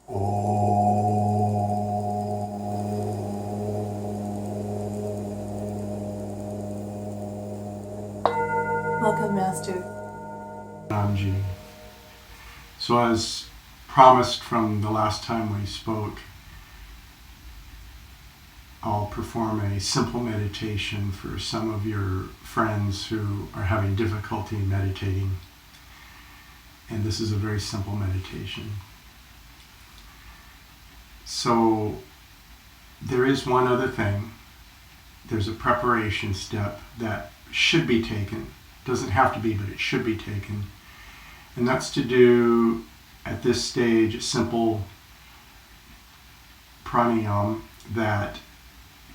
Welcome, Master. Babaji. So as promised from the last time we spoke, I'll perform a simple meditation for some of your friends who are having difficulty meditating. And this is a very simple meditation. So there is one other thing. There's a preparation step that should be taken. Doesn't have to be, but it should be taken. And that's to do, at this stage, a simple pranayama that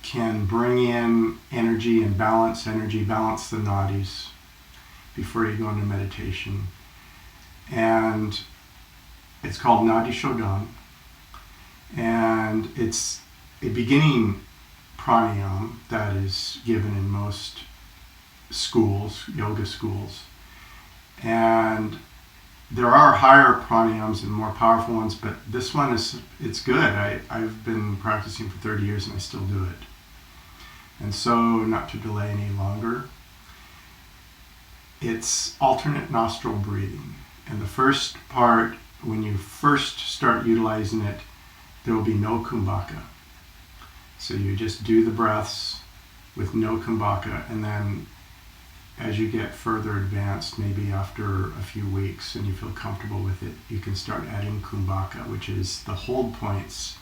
can bring in energy and balance the nadis before you go into meditation. And it's called Nadi-sodhana. And it's a beginning pranayama that is given in most schools, yoga schools. And there are higher pranayams and more powerful ones, but this one it's good. I've been practicing for 30 years and I still do it. And so, not to delay any longer, it's alternate nostril breathing. And the first part, when you first start utilizing it, there will be no kumbhaka. So you just do the breaths with no kumbhaka, and then as you get further advanced, maybe after a few weeks and you feel comfortable with it, you can start adding kumbhaka, which is the hold points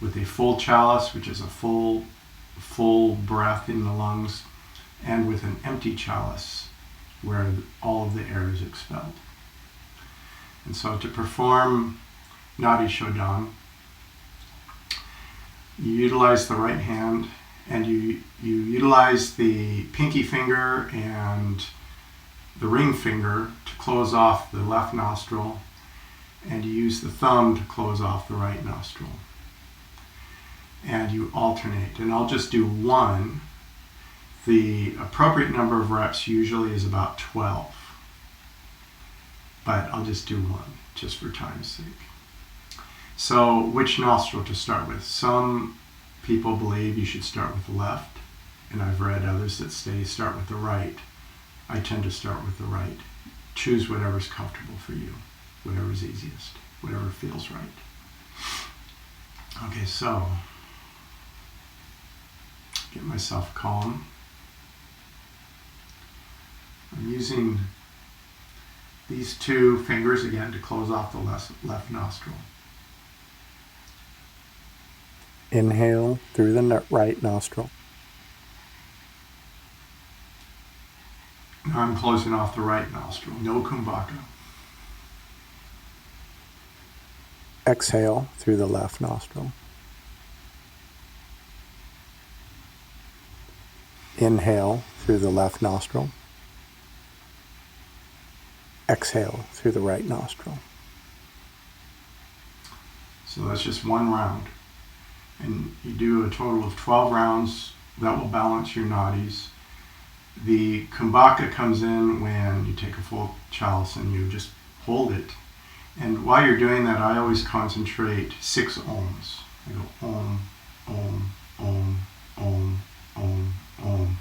with a full chalice, which is a full breath in the lungs, and with an empty chalice where all of the air is expelled. And so to perform Nadi-sodhana, you utilize the right hand, and you utilize the pinky finger and the ring finger to close off the left nostril, and you use the thumb to close off the right nostril. And you alternate. And I'll just do one. The appropriate number of reps usually is about 12. But I'll just do one, just for time's sake. So, which nostril to start with? Some people believe you should start with the left, and I've read others that say start with the right. I tend to start with the right. Choose whatever's comfortable for you, whatever's easiest, whatever feels right. Okay, so get myself calm. I'm using these two fingers again to close off the left nostril. Inhale through the right nostril. Now I'm closing off the right nostril. No kumbhaka. Exhale through the left nostril. Inhale through the left nostril. Exhale through the right nostril. So that's just one round. And you do a total of 12 rounds. That will balance your nadis. The kumbhaka comes in when you take a full chalice and you just hold it. And while you're doing that, I always concentrate 6 ohms. I go om, om, om, om, om, om.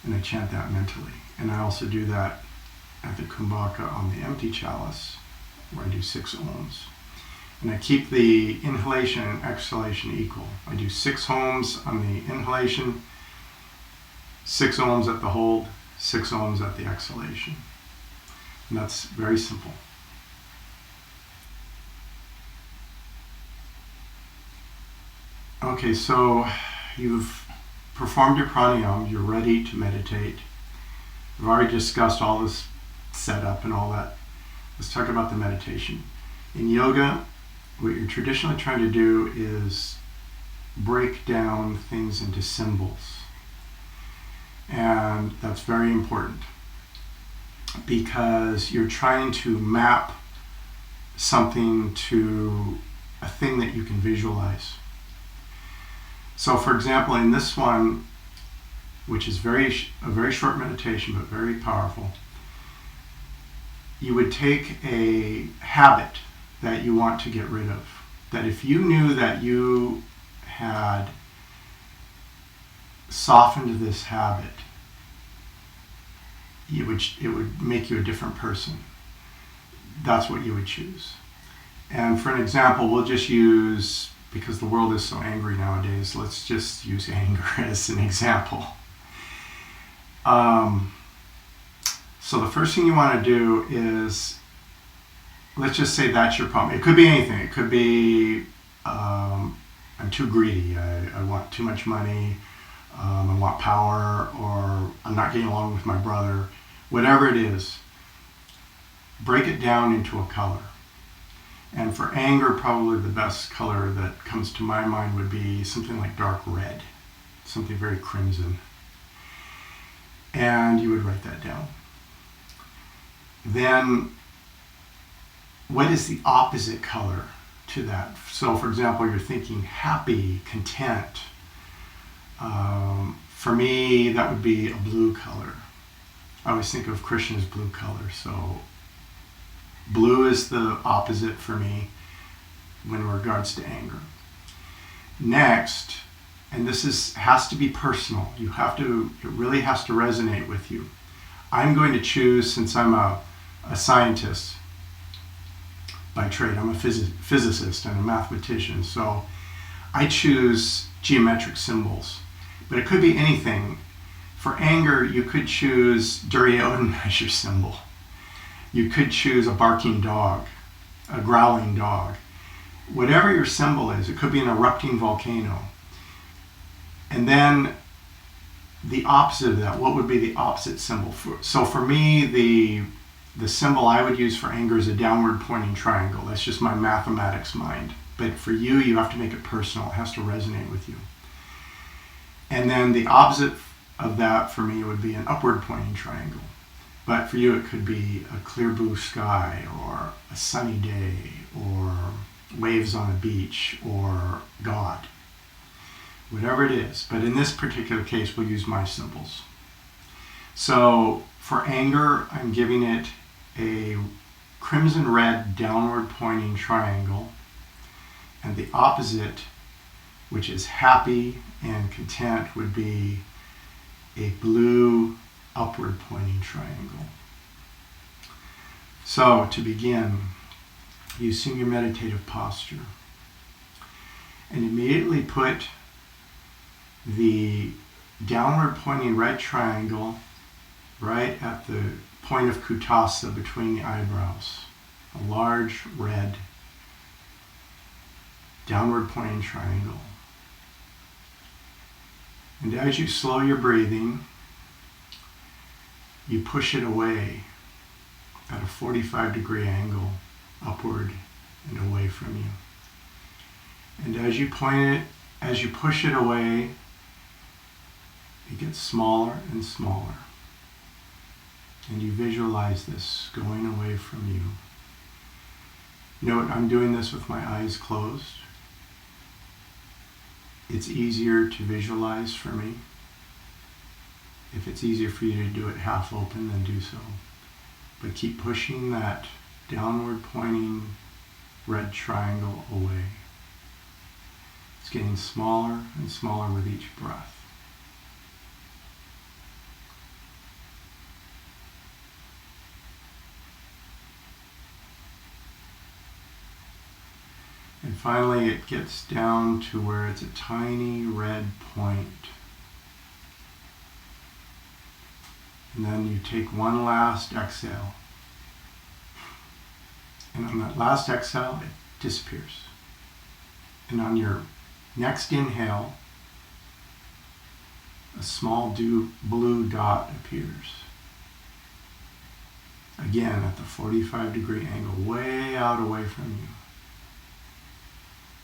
And I chant that mentally. And I also do that at the kumbhaka on the empty chalice, where I do 6 ohms. And I keep the inhalation and exhalation equal. I do 6 ohms on the inhalation, 6 ohms at the hold, 6 ohms at the exhalation. And that's very simple. Okay, so you've performed your pranayama, you're ready to meditate. We've already discussed all this setup and all that. Let's talk about the meditation. In yoga, what you're traditionally trying to do is break down things into symbols. And that's very important because you're trying to map something to a thing that you can visualize. So for example, in this one, which is a very short meditation but very powerful, you would take a habit that you want to get rid of. That if you knew that you had softened this habit, it would make you a different person. That's what you would choose. And for an example, we'll just use, because the world is so angry nowadays, let's just use anger as an example. So the first thing you want to do is, let's just say that's your problem. It could be anything. It could be, I'm too greedy. I want too much money. I want power, or I'm not getting along with my brother. Whatever it is, break it down into a color. And for anger, probably the best color that comes to my mind would be something like dark red, something very crimson. And you would write that down. Then, what is the opposite color to that? So, for example, you're thinking happy, content. For me, that would be a blue color. I always think of Krishna's blue color. So, blue is the opposite for me when in regards to anger. Next, and this has to be personal. It really has to resonate with you. I'm going to choose, since I'm a scientist by trade, I'm a physicist and a mathematician, so I choose geometric symbols. But it could be anything. For anger, you could choose Duryodhana's symbol. You could choose a barking dog, a growling dog. Whatever your symbol is, it could be an erupting volcano. And then the opposite of that, what would be the opposite symbol? So for me, the symbol I would use for anger is a downward pointing triangle. That's just my mathematics mind. But for you, you have to make it personal. It has to resonate with you. And then the opposite of that for me would be an upward pointing triangle. But for you, it could be a clear blue sky, or a sunny day, or waves on a beach, or God. Whatever it is. But in this particular case, we'll use my symbols. So for anger, I'm giving it a crimson red downward pointing triangle. And the opposite, which is happy and content, would be a blue upward pointing triangle. So to begin, you assume your meditative posture and immediately put the downward pointing red triangle right at the point of kutasa between the eyebrows. A large red downward pointing triangle. And as you slow your breathing, you push it away at a 45-degree angle, upward and away from you. And as you push it away, it gets smaller and smaller. And you visualize this going away from you. Note, I'm doing this with my eyes closed. It's easier to visualize for me. If it's easier for you to do it half open, then do so. But keep pushing that downward pointing red triangle away. It's getting smaller and smaller with each breath. And finally, it gets down to where it's a tiny red point. And then you take one last exhale. And on that last exhale, it disappears. And on your next inhale, a small blue dot appears. Again, at the 45-degree angle, way out away from you.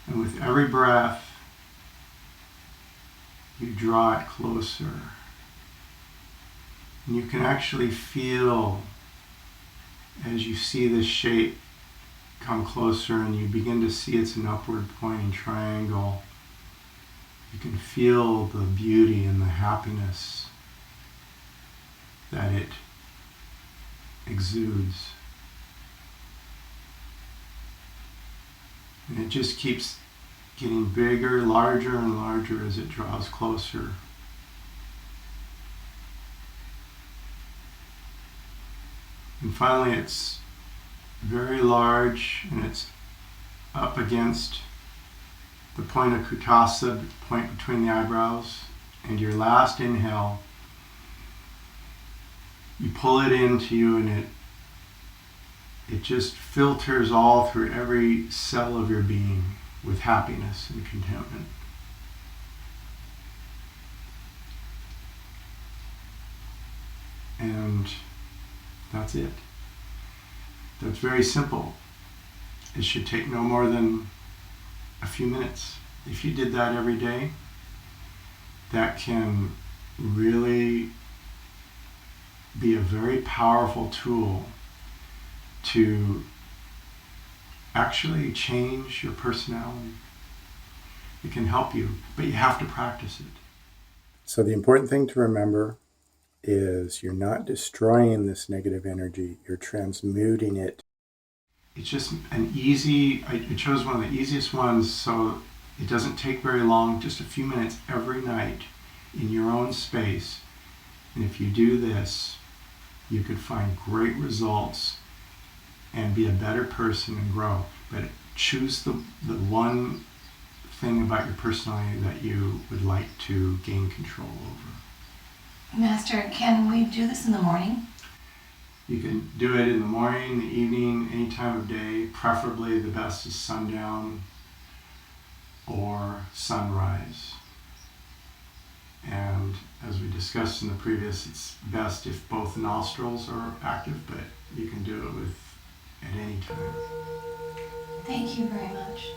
And with every breath, you draw it closer. And you can actually feel, as you see this shape come closer and you begin to see it's an upward pointing triangle, you can feel the beauty and the happiness that it exudes. And it just keeps getting bigger, larger and larger as it draws closer. And finally it's very large and it's up against the point of Kutasa, the point between the eyebrows. And your last inhale, you pull it into you and it just filters all through every cell of your being with happiness and contentment. And that's it. That's very simple. It should take no more than a few minutes. If you did that every day, that can really be a very powerful tool to actually change your personality. It can help you, but you have to practice it. So the important thing to remember is you're not destroying this negative energy, you're transmuting it. It's just an easy, I chose one of the easiest ones so it doesn't take very long, just a few minutes every night in your own space. And if you do this, you could find great results and be a better person and grow. But choose the one thing about your personality that you would like to gain control over. Master, can we do this in the morning? You can do it in the morning, the evening, any time of day. Preferably the best is sundown or sunrise. And as we discussed in the previous, it's best if both nostrils are active, but you can do it at any time. Thank you very much.